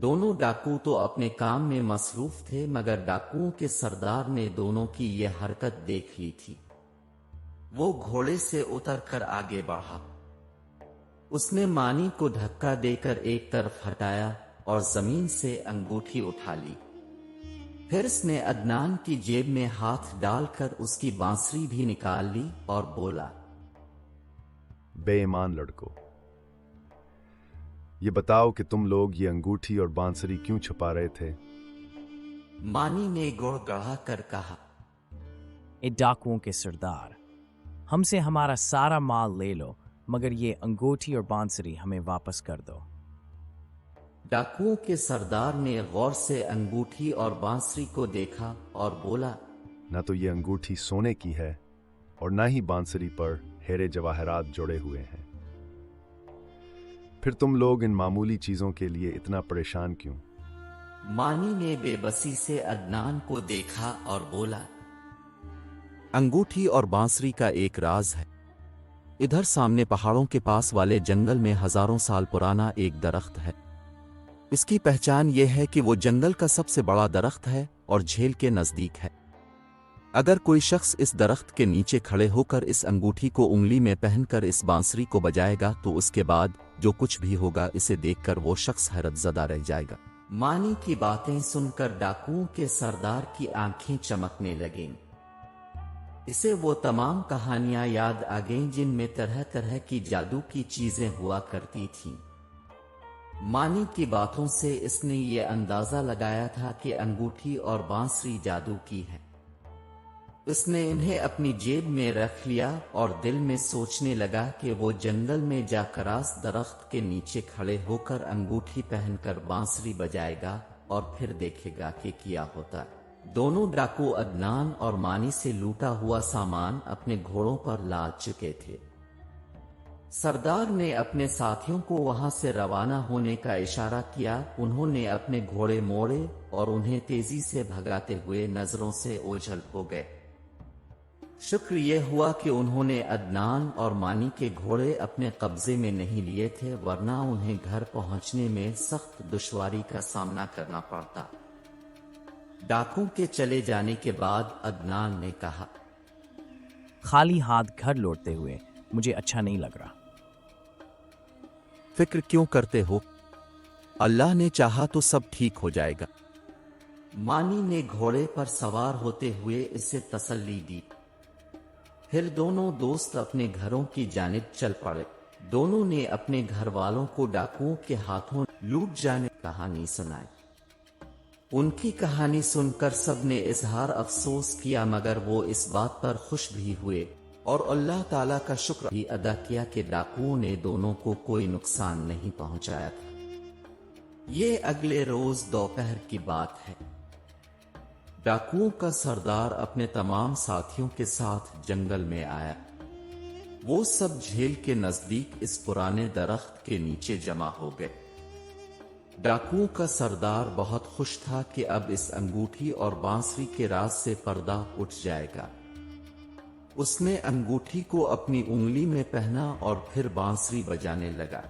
دونوں ڈاکو تو اپنے کام میں مصروف تھے، مگر ڈاکوؤں کے سردار نے دونوں کی یہ حرکت دیکھ لی تھی۔ وہ گھوڑے سے اتر کر آگے بڑھا۔ اس نے مانی کو دھکا دے کر ایک طرف ہٹایا اور زمین سے انگوٹھی اٹھا لی۔ پھر اس نے عدنان کی جیب میں ہاتھ ڈال کر اس کی بانسری بھی نکال لی اور بولا، بے ایمان لڑکو، یہ بتاؤ کہ تم لوگ یہ انگوٹھی اور بانسری کیوں چھپا رہے تھے؟ مانی نے گڑ گڑا کر کہا، اے ڈاکوؤں کے سردار، ہم سے ہمارا سارا مال لے لو، مگر یہ انگوٹھی اور بانسری ہمیں واپس کر دو۔ ڈاکوؤں کے سردار نے غور سے انگوٹھی اور بانسری کو دیکھا اور بولا، نہ تو یہ انگوٹھی سونے کی ہے اور نہ ہی بانسری پر ہیرے جواہرات جڑے ہوئے ہیں، پھر تم لوگ ان معمولی چیزوں کے لیے اتنا پریشان کیوں؟ مانی نے بے بسی سے عدنان کو دیکھا اور بولا، انگوٹھی اور بانسری کا ایک راز ہے۔ ادھر سامنے پہاڑوں کے پاس والے جنگل میں ہزاروں سال پرانا ایک درخت ہے۔ اس کی پہچان یہ ہے کہ وہ جنگل کا سب سے بڑا درخت ہے اور جھیل کے نزدیک ہے۔ اگر کوئی شخص اس درخت کے نیچے کھڑے ہو کر اس انگوٹھی کو انگلی میں پہن کر اس بانسری کو بجائے گا تو اس کے بعد جو کچھ بھی ہوگا اسے دیکھ کر وہ شخص حیرت زدہ رہ جائے گا۔ مانی کی باتیں سن کر ڈاکوؤں کے سردار کی آنکھیں چمکنے لگیں۔ اسے وہ تمام کہانیاں یاد آ گئیں جن میں طرح طرح کی جادو کی چیزیں ہوا کرتی تھیں۔ مانی کی باتوں سے اس نے یہ اندازہ لگایا تھا کہ انگوٹھی اور بانسری جادو کی ہے۔ اس نے انہیں اپنی جیب میں رکھ لیا اور دل میں سوچنے لگا کہ وہ جنگل میں جا کر اس درخت کے نیچے کھڑے ہو کر انگوٹھی پہن کر بانسری بجائے گا اور پھر دیکھے گا کہ کیا ہوتا۔ دونوں ڈاکو عدنان اور مانی سے لوٹا ہوا سامان اپنے گھوڑوں پر لاد چکے تھے۔ سردار نے اپنے ساتھیوں کو وہاں سے روانہ ہونے کا اشارہ کیا۔ انہوں نے اپنے گھوڑے موڑے اور انہیں تیزی سے بھگاتے ہوئے نظروں سے اوجھل ہو گئے۔ شکر یہ ہوا کہ انہوں نے عدنان اور مانی کے گھوڑے اپنے قبضے میں نہیں لیے تھے، ورنہ انہیں گھر پہنچنے میں سخت دشواری کا سامنا کرنا پڑتا۔ ڈاکو کے چلے جانے کے بعد عدنان نے کہا، خالی ہاتھ گھر لوٹتے ہوئے مجھے اچھا نہیں لگ رہا۔ فکر کیوں کرتے ہو؟ اللہ نے چاہا تو سب ٹھیک ہو جائے گا۔ مانی نے گھوڑے پر سوار ہوتے ہوئے اسے تسلی دی۔ پھر دونوں دوست اپنے گھروں کی جانب چل پڑے۔ دونوں نے اپنے گھر والوں کو ڈاکوؤں کے ہاتھوں لوٹ جانے کی کہانی سنائی۔ ان کی کہانی سن کر سب نے اظہار افسوس کیا، مگر وہ اس بات پر خوش بھی ہوئے اور اللہ تعالیٰ کا شکر بھی ادا کیا کہ ڈاکوؤں نے دونوں کو کوئی نقصان نہیں پہنچایا تھا۔ یہ اگلے روز دوپہر کی بات ہے۔ ڈاکوؤں کا سردار اپنے تمام ساتھیوں کے ساتھ جنگل میں آیا۔ وہ سب جھیل کے نزدیک اس پرانے درخت کے نیچے جمع ہو گئے۔ ڈاکوؤں کا سردار بہت خوش تھا کہ اب اس انگوٹھی اور بانسری کے راز سے پردہ اٹھ جائے گا۔ اس نے انگوٹھی کو اپنی انگلی میں پہنا اور پھر بانسری بجانے لگا۔